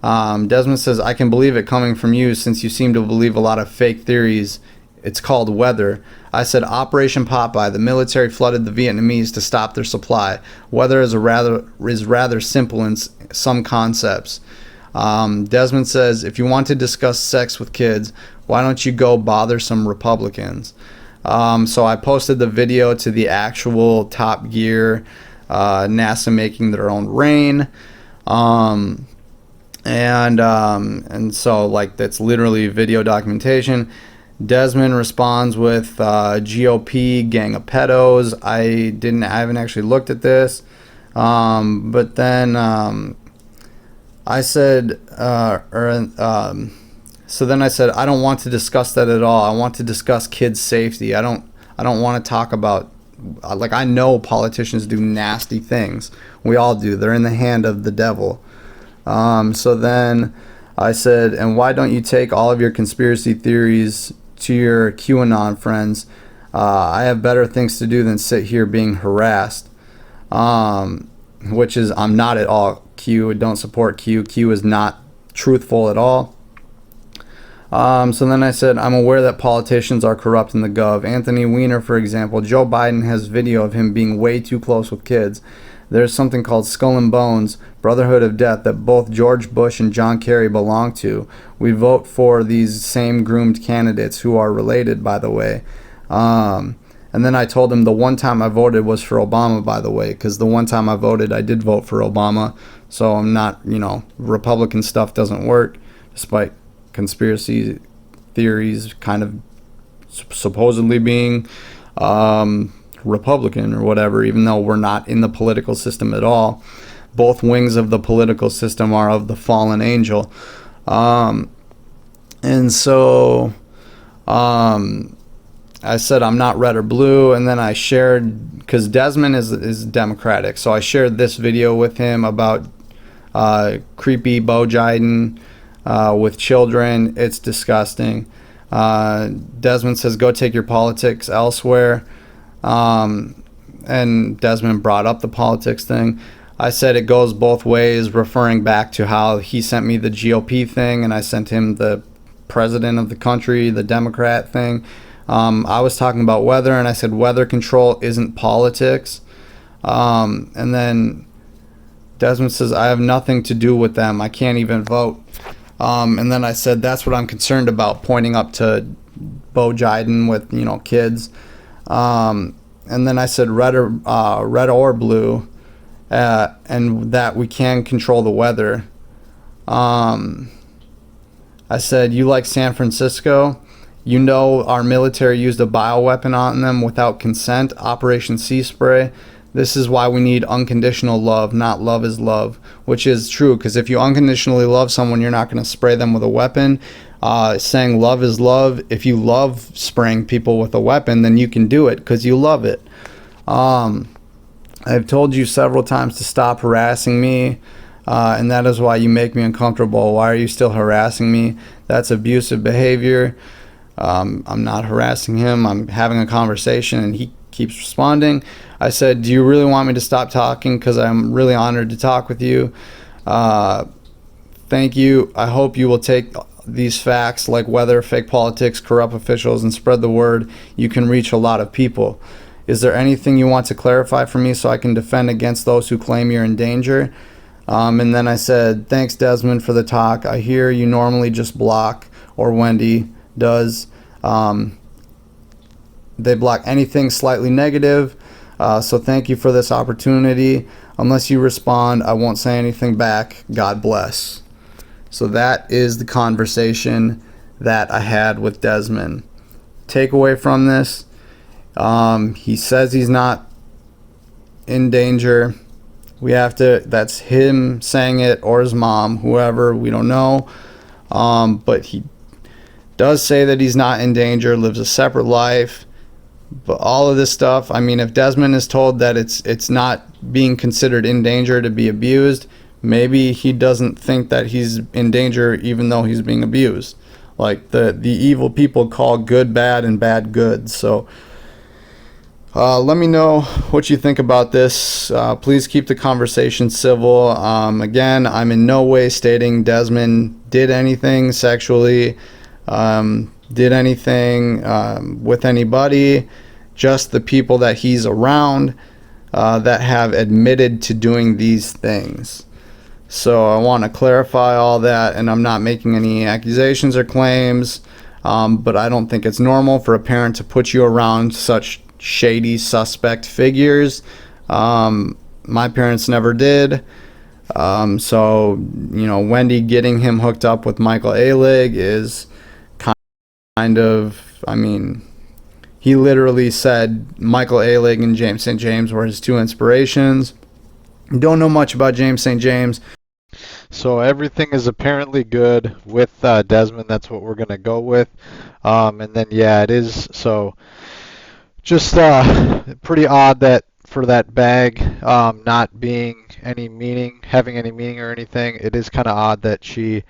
Desmond says, I can believe it coming from you since you seem to believe a lot of fake theories. It's called weather. I said, Operation Popeye. The military flooded the Vietnamese to stop their supply. Weather is rather simple in some concepts. Desmond says, if you want to discuss sex with kids, why don't you go bother some Republicans? So I posted the video to the actual Top Gear, NASA making their own rain. And so like that's literally video documentation. Desmond responds with GOP gang of pedos. I haven't actually looked at this, but then I said so then I said I don't want to discuss that at all. I want to discuss kids' safety. I don't want to talk about, like, I know politicians do nasty things. We all do. They're in the hand of the devil. So then I said, and why don't you take all of your conspiracy theories to your QAnon friends? I have better things to do than sit here being harassed. Which is, I'm not at all Q. Don't support Q. Q is not truthful at all. So then I said, I'm aware that politicians are corrupt in the gov. Anthony Weiner, for example. Joe Biden has video of him being way too close with kids. There's something called Skull and Bones, Brotherhood of Death, that both George Bush and John Kerry belong to. We vote for these same groomed candidates who are related, by the way. And then I told him the one time I voted was for Obama, by the way, because the one time I voted, I did vote for Obama. So I'm not, Republican stuff doesn't work, despite conspiracy theories kind of supposedly being Republican or whatever, even though we're not in the political system at all. Both wings of the political system are of the fallen angel. And so I said I'm not red or blue, and then I shared, because Desmond is Democratic, so I shared this video with him about creepy Bo Biden with children. It's disgusting. Desmond says, go take your politics elsewhere. And Desmond brought up the politics thing. I said it goes both ways, referring back to how he sent me the GOP thing and I sent him the president of the country, the Democrat thing. I was talking about weather, and I said weather control isn't politics. And then Desmond says, I have nothing to do with them. I can't even vote. And then I said, that's what I'm concerned about, pointing up to Bo Biden with, kids. And then I said red or blue, and that we can control the weather. I said, you like San Francisco? Our military used a bioweapon on them without consent, Operation Sea Spray. This is why we need unconditional love, not love is love, which is true, because if you unconditionally love someone, you're not going to spray them with a weapon. Saying love is love, if you love spraying people with a weapon, then you can do it because you love it. I've told you several times to stop harassing me, and that is why you make me uncomfortable. Why are you still harassing me? That's abusive behavior. I'm not harassing him. I'm having a conversation, and he keeps responding. I said, do you really want me to stop talking? Because I'm really honored to talk with you. Thank you. I hope you will take these facts like weather, fake politics, corrupt officials, and spread the word. You can reach a lot of people. Is there anything you want to clarify for me so I can defend against those who claim you're in danger? And then I said, thanks, Desmond, for the talk. I hear you normally just block, or Wendy does. They block anything slightly negative. So thank you for this opportunity. Unless you respond, I won't say anything back. God bless. So that is the conversation that I had with Desmond. Takeaway from this, he says he's not in danger. That's him saying it, or his mom, whoever, we don't know. But he does say that he's not in danger, lives a separate life. But all of this stuff, I mean, if Desmond is told that it's not being considered in danger to be abused, maybe he doesn't think that he's in danger even though he's being abused. Like the evil people call good bad and bad good. So let me know what you think about this. Please keep the conversation civil. Again, I'm in no way stating Desmond did anything sexually, did anything with anybody. Just the people that he's around that have admitted to doing these things. So I want to clarify all that, and I'm not making any accusations or claims, but I don't think it's normal for a parent to put you around such shady, suspect figures. My parents never did. So, Wendy getting him hooked up with Michael Alig is kind of, he literally said Michael Alig and James St. James were his two inspirations. Don't know much about James St. James. So everything is apparently good with Desmond. That's what we're going to go with. And then, yeah, it is. So just pretty odd that for that bag not being having any meaning or anything, it is kind of odd that she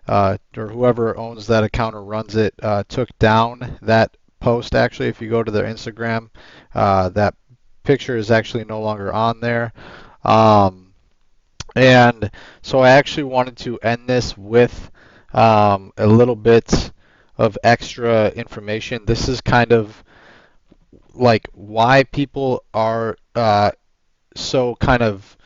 or whoever owns that account or runs it took down that post. Actually, if you go to their Instagram, that picture is actually no longer on there. And so I actually wanted to end this with a little bit of extra information. This is kind of like why people are so kind of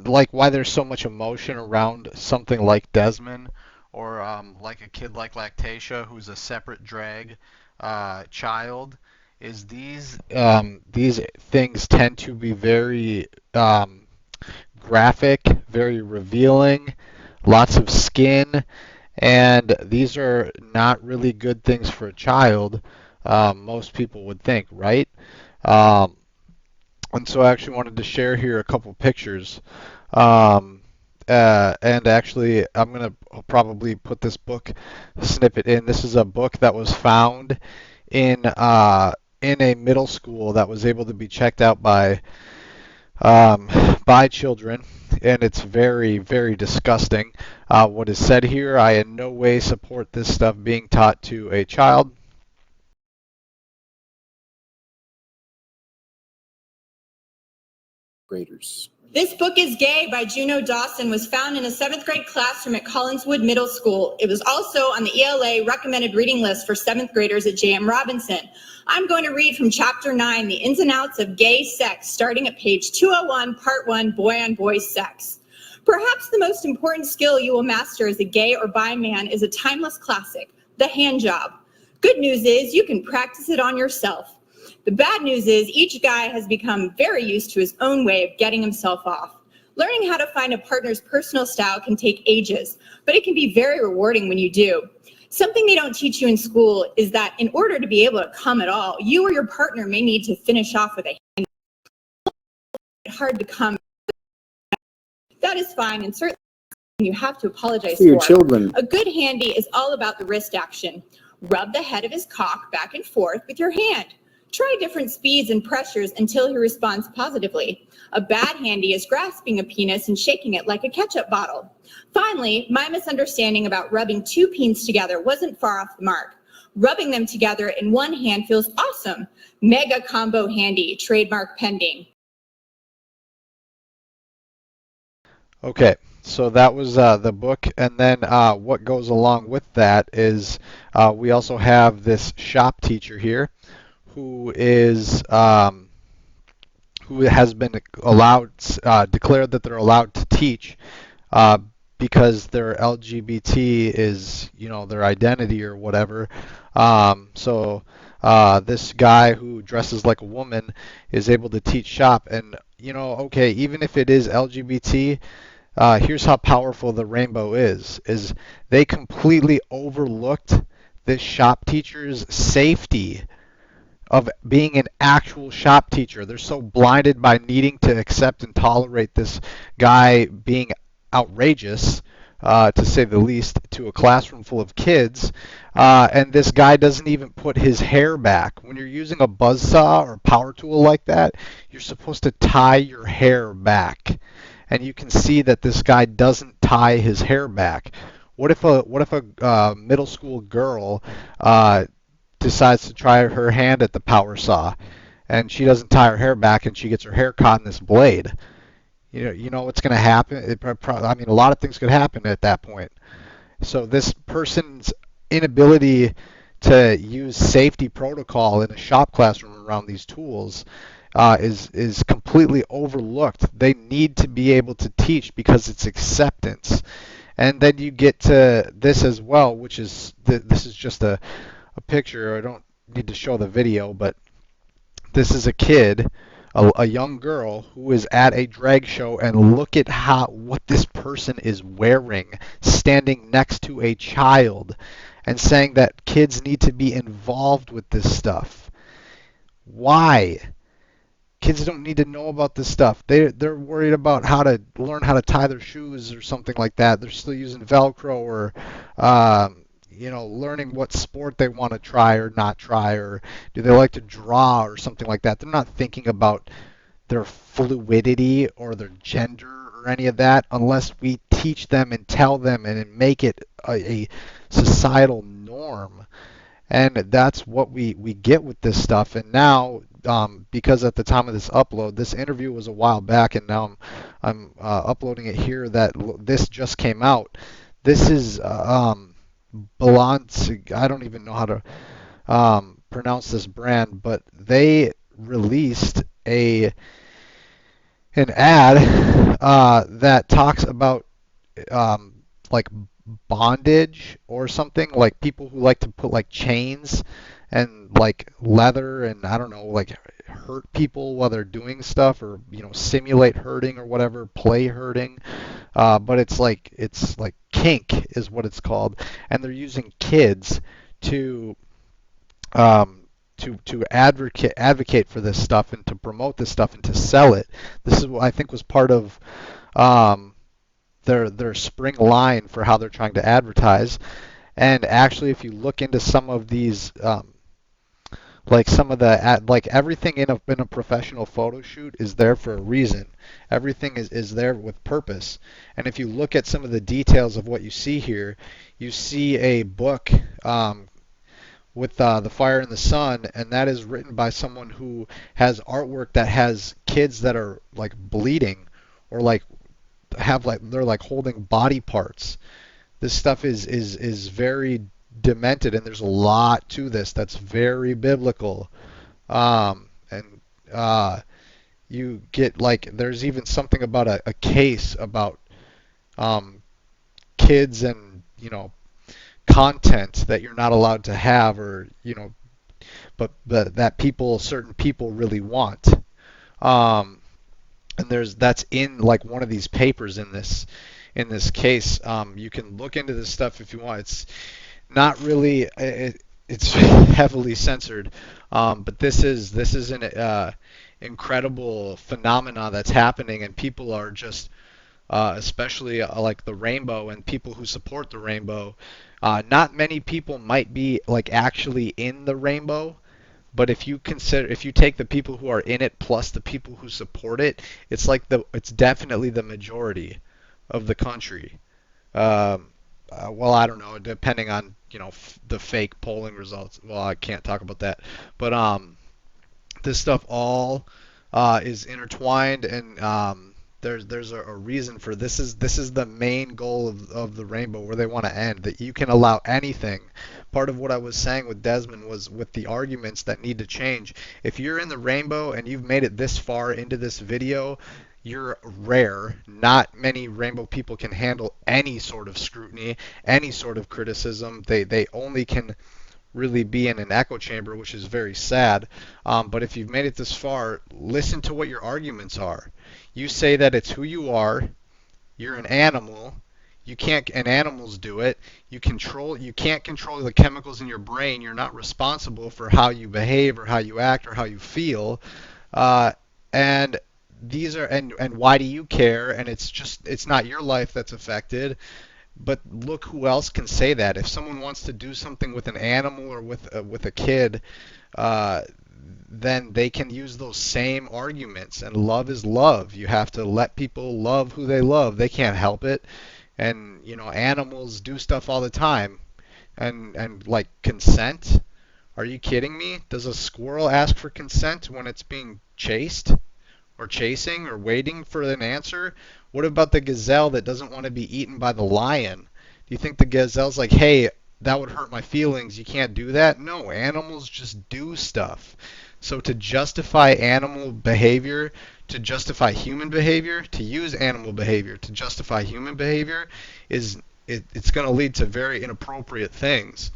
like why there's so much emotion around something like Desmond, or like a kid like Lactatia, who's a separate drag child, is these things tend to be very graphic, very revealing, lots of skin, and these are not really good things for a child. Most people would think, right? And so I actually wanted to share here a couple pictures. And actually, I'm going to probably put this book snippet in. This is a book that was found in a middle school that was able to be checked out by children, and it's very, very disgusting. What is said here, I in no way support this stuff being taught to a child. Graders. This Book is Gay by Juno Dawson was found in a 7th grade classroom at Collinswood Middle School. It was also on the ELA recommended reading list for 7th graders at J.M. Robinson. I'm going to read from Chapter 9, The Ins and Outs of Gay Sex, starting at page 201, Part 1, Boy-on-Boy Sex. Perhaps the most important skill you will master as a gay or bi man is a timeless classic, the hand job. Good news is you can practice it on yourself. The bad news is each guy has become very used to his own way of getting himself off. Learning how to find a partner's personal style can take ages, but it can be very rewarding when you do. Something they don't teach you in school is that in order to be able to come at all, you or your partner may need to finish off with a hand. It's hard to come. That is fine, and certainly you have to apologize For your for. children. A good handy is all about the wrist action. Rub the head of his cock back and forth with your hand. Try different speeds and pressures until he responds positively. A bad handy is grasping a penis and shaking it like a ketchup bottle. Finally, my misunderstanding about rubbing two peens together wasn't far off the mark. Rubbing them together in one hand feels awesome. Mega combo handy, trademark pending. Okay, so that was the book, and then what goes along with that is we also have this shop teacher here who is who has been allowed declared that they're allowed to teach uh, because their LGBT is, you know, their identity or whatever. So this guy who dresses like a woman is able to teach shop, and you know, okay, even if it is LGBT. Here's how powerful the rainbow is they completely overlooked this shop teacher's safety of being an actual shop teacher. They're so blinded by needing to accept and tolerate this guy being outrageous, to say the least, to a classroom full of kids. And this guy doesn't even put his hair back. When you're using a buzzsaw or a power tool like that, you're supposed to tie your hair back. And you can see that this guy doesn't tie his hair back. What if a middle school girl decides to try her hand at the power saw, and she doesn't tie her hair back, and she gets her hair caught in this blade? You know what's going to happen? I mean, a lot of things could happen at that point. So this person's inability to use safety protocol in a shop classroom around these tools is completely overlooked. They need to be able to teach because it's acceptance. And then you get to this as well, which is this is just a picture. I don't need to show the video, but this is a kid, a young girl who is at a drag show, and look at what this person is wearing, standing next to a child, and saying that kids need to be involved with this stuff. Why? Kids don't need to know about this stuff. They're worried about how to learn how to tie their shoes or something like that. They're still using Velcro or learning what sport they want to try or not try, or do they like to draw or something like that. They're not thinking about their fluidity or their gender or any of that unless we teach them and tell them and make it a societal norm. And that's what we get with this stuff. And now, because at the time of this upload, this interview was a while back, and now I'm uploading it here that this just came out. This is Balance. I don't even know how to pronounce this brand, but they released an ad that talks about like bondage or something, like people who like to put like chains and like leather and I don't know, like hurt people while they're doing stuff, or simulate hurting or whatever, play hurting, but it's like kink is what it's called, and they're using kids to advocate for this stuff and to promote this stuff and to sell it. This is what I think was part of their spring line for how they're trying to advertise. And actually, if you look into some of these, like some of the like everything in a professional photo shoot is there for a reason. Everything is there with purpose. And if you look at some of the details of what you see here, you see a book with The Fire in the Sun, and that is written by someone who has artwork that has kids that are like bleeding or like have like they're like holding body parts. This stuff is very demented, and there's a lot to this that's very biblical. And you get like there's even something about a case about kids and content that you're not allowed to have, or but that certain people really want. And that's in like one of these papers in this case. You can look into this stuff if you want. not really. It's heavily censored, but this is an incredible phenomena that's happening, and people are just, especially like the rainbow and people who support the rainbow. Not many people might be like actually in the rainbow, but if you take the people who are in it plus the people who support it, it's definitely the majority of the country. Um, well, I don't know, depending on the fake polling results. Well, I can't talk about that, but this stuff all is intertwined, and there's a reason for this is the main goal of the rainbow, where they want to end, that you can allow anything. Part of what I was saying with Desmond was with the arguments that need to change. If you're in the rainbow and you've made it this far into this video, you're rare. Not many rainbow people can handle any sort of scrutiny, any sort of criticism. They only can really be in an echo chamber, which is very sad. But if you've made it this far, listen to what your arguments are. You say that it's who you are. You're an animal. You can't, and animals do it. You can't control the chemicals in your brain. You're not responsible for how you behave or how you act or how you feel. And these are, and why do you care? And it's not your life that's affected. But look who else can say that. If someone wants to do something with an animal or with a kid, uh, then they can use those same arguments. And love is love. You have to let people love who they love. They can't help it. And animals do stuff all the time. And like consent. Are you kidding me? Does a squirrel ask for consent when it's being chased? Or chasing or waiting for an answer? What about the gazelle that doesn't want to be eaten by the lion? Do you think the gazelle's like, hey, that would hurt my feelings, you can't do that? No, animals just do stuff. So to justify animal behavior, to justify human behavior, to use animal behavior to justify human behavior, it's going to lead to very inappropriate things.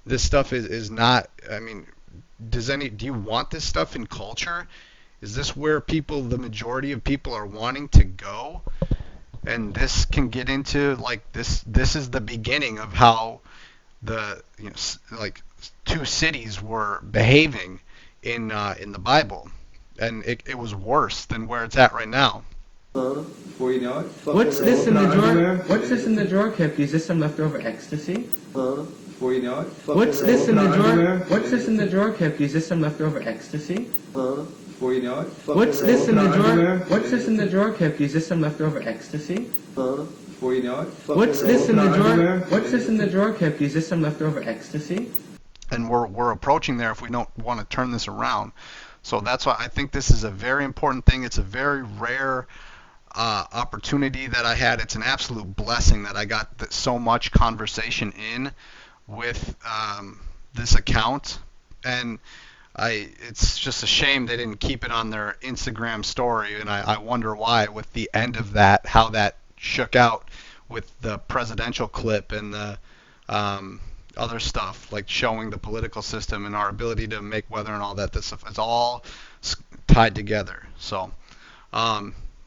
This stuff is not, I mean, do you want this stuff in culture? Is this where the majority of people are wanting to go? And this can get into like this is the beginning of how the like two cities were behaving in the Bible, and it was worse than where it's at right now. Before you know it. What's this in the drawer? What's this in the drawer, Kip? Is this some leftover ecstasy? Before you know it. What's this in the drawer? What's this in the drawer, Kip? Is this some leftover ecstasy? Before you know it. What's this in the drawer? What's this in the drawer, Kip? Is this some leftover ecstasy? Before you know it. What's this in the drawer? What's this in the drawer, Kip? Is this some leftover ecstasy? And we're approaching there if we don't want to turn this around. So that's why I think this is a very important thing. It's a very rare opportunity that I had. It's an absolute blessing that I got so much conversation in with this account, and it's just a shame they didn't keep it on their Instagram story, and I wonder why, with the end of that, how that shook out with the presidential clip and the other stuff, like showing the political system and our ability to make weather and all that. This stuff is all tied together. So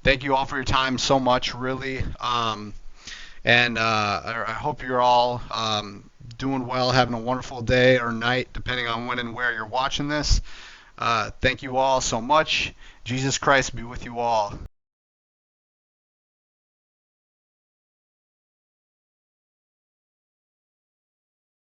thank you all for your time so much, really. And I hope you're all doing well, having a wonderful day or night, depending on when and where you're watching this. Thank you all so much. Jesus Christ be with you all.